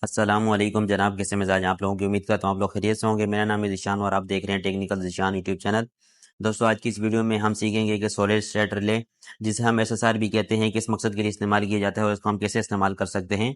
अस्सलामुअलैकुम जनाब, कैसे मिजाज हैं आप लोगों की। उम्मीद करता हूँ आप लोग खैरियत से होंगे। मेरा नाम है ज़ीशान और आप देख रहे हैं टेक्निकल ज़ीशान यूट्यूब चैनल। दोस्तों, आज की इस वीडियो में हम सीखेंगे कि सॉलिड स्टेट रिले, जिसे हम एसएसआर भी कहते हैं, किस मकसद के लिए इस्तेमाल किया जाता है और इसको हम कैसे इस्तेमाल कर सकते हैं।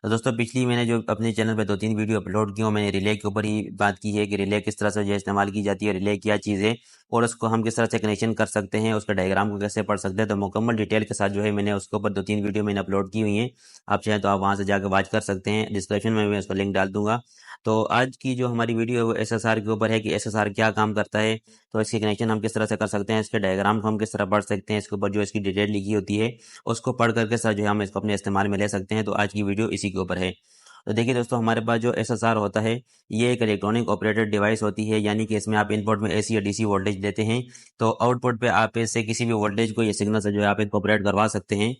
तो दोस्तों, पिछली मैंने जो अपने चैनल पर 2-3 वीडियो अपलोड की, मैंने रिले के ऊपर ही बात की है कि रिले किस तरह से जो है इस्तेमाल की जाती है, रिले क्या चीज़ है और उसको हम किस तरह से कनेक्शन कर सकते हैं, उसका डायग्राम को कैसे पढ़ सकते हैं। तो मुकम्मल डिटेल के साथ जो है मैंने उसके ऊपर 2-3 वीडियो मैंने अपलोड की हुई हैं। आप चाहें तो आप वहां से जाकर वॉच कर सकते हैं। डिस्क्रिप्शन में मैं उसका लिंक डाल दूंगा। तो आज की जो हमारी वीडियो है वो एसएसआर के ऊपर है कि एसएसआर क्या काम करता है, तो इसके कनेक्शन हम किस तरह से कर सकते हैं, इसके डायग्राम को हम किस तरह पढ़ सकते हैं, इसके ऊपर जो इसकी डिटेल लिखी होती है उसको पढ़ करके सर जो है हम इसको अपने इस्तेमाल में ले सकते हैं। तो आज की वीडियो इसी के ऊपर है। तो देखिए दोस्तों, हमारे पास जो एसएसआर होता है ये एक इलेक्ट्रॉनिक ऑपरेटेड डिवाइस होती है, यानी कि इसमें आप इनपुट में एसी या डीसी वोल्टेज देते हैं, तो आउटपुट पे आप इससे किसी भी वोल्टेज को या सिग्नल से जो है आप इनको ऑपरेट करवा सकते हैं।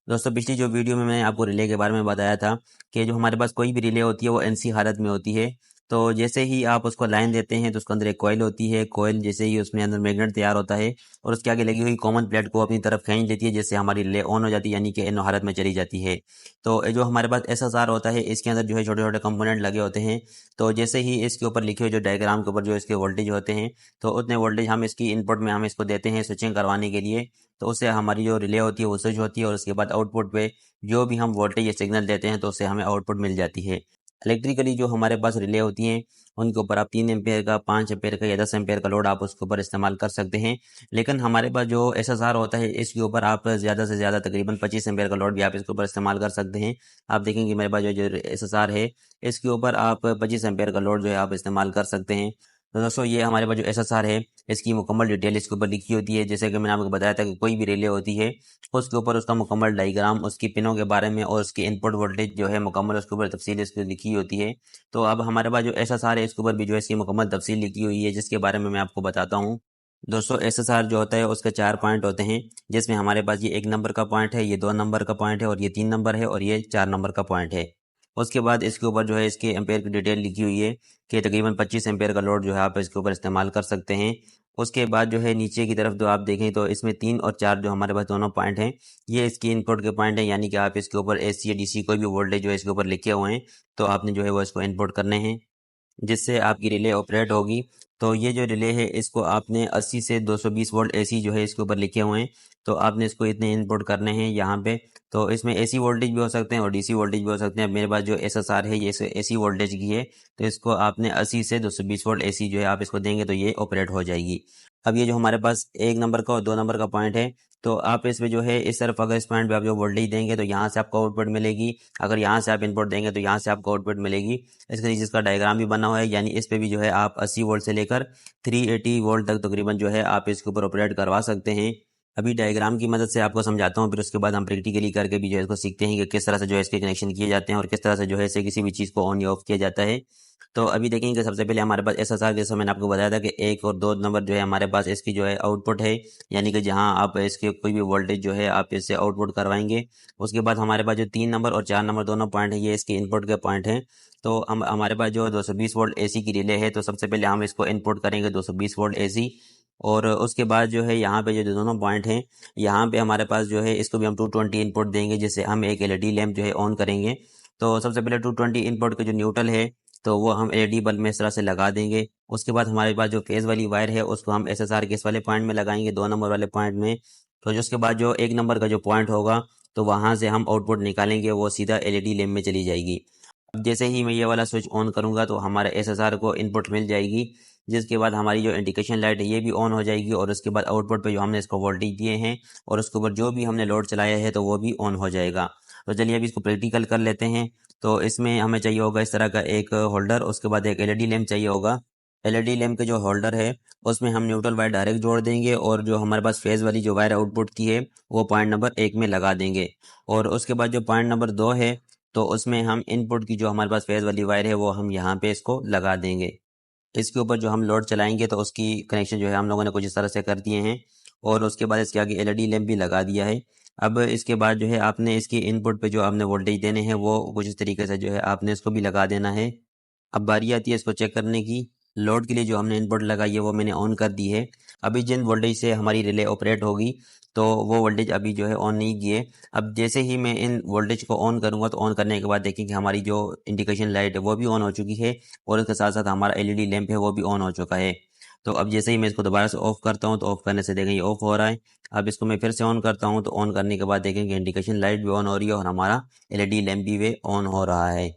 दोस्तों, पिछली जो वीडियो में मैंने आपको रिले के बारे में बताया था कि जो हमारे पास कोई भी रिले होती है वो एनसी हालत में होती है। तो जैसे ही आप उसको लाइन देते हैं तो उसके अंदर एक कॉइल होती है। कॉइल जैसे ही उसमें अंदर मैग्नेट तैयार होता है और उसके आगे लगी हुई कॉमन प्लेट को अपनी तरफ खींच लेती है, जिससे हमारी रिले ऑन हो जाती है, यानी कि इन हालत में चली जाती है। तो जो हमारे पास एसएसआर होता है इसके अंदर जो है छोटे छोटे कंपोनेंट लगे होते हैं। तो जैसे ही इसके ऊपर लिखे हुए जो डायग्राम के ऊपर जो इसके वोल्टेज होते हैं, तो उतने वोल्टेज हम इसकी इनपुट में हम इसको देते हैं स्विचिंग करवाने के लिए। तो उससे हमारी जो रिले होती है वो स्विच होती है और उसके बाद आउटपुट पे जो भी हम वोल्टेज या सिग्नल देते हैं तो उससे हमें आउटपुट मिल जाती है। इलेक्ट्रिकली जो हमारे पास रिले होती हैं उनके ऊपर आप 3 एम्पेयर का, 5 एम्पेयर का या 10 एम्पेयर का लोड आप उसके ऊपर इस्तेमाल कर सकते हैं। लेकिन हमारे पास जो एसएसआर होता है इसके ऊपर आप ज़्यादा से ज़्यादा तकरीबन 25 एम्पेयर का लोड भी आप इसके ऊपर इस्तेमाल कर सकते हैं। आप देखेंगे मेरे पास जो जो एसएसआर है इसके ऊपर आप 25 एम्पेयर का लोड जो है आप इस्तेमाल कर सकते हैं। तो दोस्तों, ये हमारे पास जो एसएसआर है इसकी मुकम्मल डिटेल इसके ऊपर लिखी होती है। जैसे कि मैंने आपको बताया था कि कोई भी रिले होती है उसके ऊपर उसका मुकम्मल डायग्राम, उसकी पिनों के बारे में और उसकी इनपुट वोल्टेज जो है मुकम्मल उसके ऊपर तफसील इसकी लिखी होती है। तो अब हमारे पास जो एसएसआर है इसके ऊपर भी जो है इसकी मुकम्मल तफसील लिखी हुई है, जिसके बारे में मैं आपको बताता हूँ। दोस्तों, एसएसआर जो होता है उसके 4 पॉइंट होते हैं, जिसमें हमारे पास ये 1 नंबर का पॉइंट है, ये 2 नंबर का पॉइंट है और ये 3 नंबर है और ये 4 नंबर का पॉइंट है। उसके बाद इसके ऊपर जो है इसके एम्पेयर की डिटेल लिखी हुई है कि तकरीबन 25 एम्पेयर का लोड जो है आप इसके ऊपर इस्तेमाल कर सकते हैं। उसके बाद जो है नीचे की तरफ जो आप देखें तो इसमें 3 और 4 जो हमारे पास दोनों पॉइंट हैं, ये इसकी इनपुट के पॉइंट हैं, यानी कि आप इसके ऊपर एसी या डीसी कोई भी वोल्टेज जो है इसके ऊपर लिखे हुए हैं, तो आपने जो है वो इसको इनपुट करने हैं, जिससे आपकी रिले ऑपरेट होगी। तो ये जो रिले है इसको आपने 80 से 220 वोल्ट एसी जो है इसके ऊपर लिखे हुए हैं, तो आपने इसको इतने इनपुट करने हैं यहाँ पे। तो इसमें एसी वोल्टेज भी हो सकते हैं और डीसी वोल्टेज भी हो सकते हैं। अब मेरे पास जो एसएसआर है ये एसी वोल्टेज की है, तो इसको आपने 80 से 220 वोल्ट एसी जो है आप इसको देंगे तो ये ऑपरेट हो जाएगी। अब ये जो हमारे पास 1 नंबर का और 2 नंबर का पॉइंट है, तो आप इसमें जो है इस तरफ अगर इस पॉइंट पे आप जो वोल्टेज देंगे तो यहाँ से आपको आउटपुट मिलेगी। अगर यहाँ से आप इनपुट देंगे तो यहाँ से आपको आउटपुट मिलेगी। इसके नीचे इसका डायग्राम भी बना हुआ है, यानी इस पे भी जो है आप 80 वोल्ट से लेकर 380 वोल्ट तक तकरीबन जो है आप इसके ऊपर ऑपरेट करवा सकते हैं। अभी डायग्राम की मदद से आपको समझाता हूँ, फिर उसके बाद हम प्रैक्टिकली करके भी जो है इसको सीखते हैं कि किस तरह से जो है इसके कनेक्शन किए जाते हैं और किस तरह से जो है इसे किसी भी चीज़ को ऑन या ऑफ किया जाता है। तो अभी देखेंगे कि सबसे पहले हमारे पास एसएसआर, जैसा मैंने आपको बताया था कि 1 और 2 नंबर जो है हमारे पास इसकी जो है आउटपुट है, यानी कि जहां आप इसके कोई भी वोल्टेज जो है आप इससे आउटपुट करवाएंगे। उसके बाद हमारे पास जो 3 नंबर और 4 नंबर दोनों पॉइंट है ये इसके इनपुट के पॉइंट हैं। तो हम हमारे पास जो 220 वोल्ट एसी की रिले है, तो सबसे पहले हम इसको इनपुट करेंगे 220 वोल्ट एसी। और उसके बाद जो है यहाँ पे जो दोनों पॉइंट हैं यहाँ पे हमारे पास जो है इसको भी हम 220 इनपुट देंगे, जिससे हम एक एलईडी लैंप जो है ऑन करेंगे। तो सबसे पहले 220 इनपुट के जो न्यूट्रल है तो वो हम एलईडी बल्ब में इस तरह से लगा देंगे। उसके बाद हमारे पास जो फेज वाली वायर है उसको हम एसएसआर के इस वाले पॉइंट में लगाएंगे, 2 नंबर वाले पॉइंट में। तो जो उसके बाद जो 1 नंबर का जो पॉइंट होगा तो वहां से हम आउटपुट निकालेंगे, वो सीधा एलईडी लैंप में चली जाएगी। अब जैसे ही मैं ये वाला स्विच ऑन करूंगा तो हमारे एसएसआर को इनपुट मिल जाएगी, जिसके बाद हमारी जो इंडिकेशन लाइट है ये भी ऑन हो जाएगी और उसके बाद आउटपुट पे जो हमने इसको वोल्टेज दिए हैं और उसके ऊपर जो भी हमने लोड चलाया है तो वो भी ऑन हो जाएगा। तो चलिए अभी इसको प्रैक्टिकल कर लेते हैं। तो इसमें हमें चाहिए होगा इस तरह का एक होल्डर, उसके बाद एक एलईडी लैंप चाहिए होगा। एलईडी लैंप के जो होल्डर है उसमें हम न्यूट्रल वायर डायरेक्ट जोड़ देंगे और जो हमारे पास फेज वाली जो वायर आउटपुट की है वो पॉइंट नंबर 1 में लगा देंगे। और उसके बाद जो पॉइंट नंबर 2 है तो उसमें हम इनपुट की जो हमारे पास फेज वाली वायर है वो हम यहाँ पे इसको लगा देंगे। इसके ऊपर जो हम लोड चलाएंगे तो उसकी कनेक्शन जो है हम लोगों ने कुछ इस तरह से कर दिए हैं और उसके बाद इसके आगे एलईडी लैंप भी लगा दिया है। अब इसके बाद जो है आपने इसकी इनपुट पे जो आपने वोल्टेज देने हैं वो कुछ इस तरीके से जो है आपने इसको भी लगा देना है। अब बारी आती है इसको चेक करने की। लोड के लिए जो हमने इनपुट लगाई है वो मैंने ऑन कर दी है। अभी जिन वोल्टेज से हमारी रिले ऑपरेट होगी तो वो वोल्टेज अभी जो है ऑन नहीं किए। अब जैसे ही मैं इन वोल्टेज को ऑन करूंगा तो ऑन करने के बाद देखेंगे हमारी जो इंडिकेशन लाइट है वो भी ऑन हो चुकी है और इसके साथ साथ हमारा एलईडी लैंप है वो भी ऑन हो चुका है। तो अब जैसे ही मैं इसको दोबारा से ऑफ करता हूँ तो ऑफ करने से देखेंगे ऑफ हो रहा है। अब इसको मैं फिर से ऑन करता हूँ तो ऑन करने के बाद देखेंगे इंडिकेशन लाइट भी ऑन हो रही है और हमारा एलईडी लैंप भी वे ऑन हो रहा है।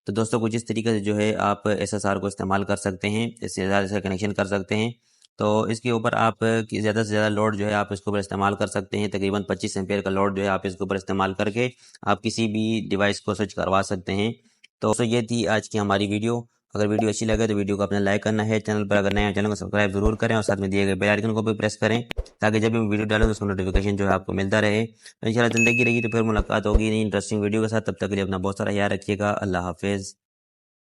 तो दोस्तों कुछ इस तरीके से जो है आप एसएसआर को इस्तेमाल कर सकते हैं, इससे ज़्यादा से कनेक्शन कर सकते हैं। तो इसके ऊपर आप ज़्यादा से ज़्यादा लोड जो है आप इसके ऊपर इस्तेमाल कर सकते हैं। तकरीबन 25 एम्पेयर का लोड जो है आप इसके ऊपर इस्तेमाल करके आप किसी भी डिवाइस को स्विच करवा सकते हैं। तो दोस्तों ये थी आज की हमारी वीडियो। अगर वीडियो अच्छी लगे तो वीडियो को अपने लाइक करना है, चैनल पर अगर नए हैं चैनल को सब्सक्राइब जरूर करें और साथ में दिए गए बेल आइकन को भी प्रेस करें ताकि जब भी मैं वीडियो डालूं तो उसका नोटिफिकेशन जो है आपको मिलता रहे। तो इंशाल्लाह ज़िंदगी रही तो फिर मुलाकात होगी नई इंटरेस्टिंग वीडियो के साथ। तब तक के लिए अपना बहुत सारा ख्याल रखिएगा। अल्लाह हाफिज़।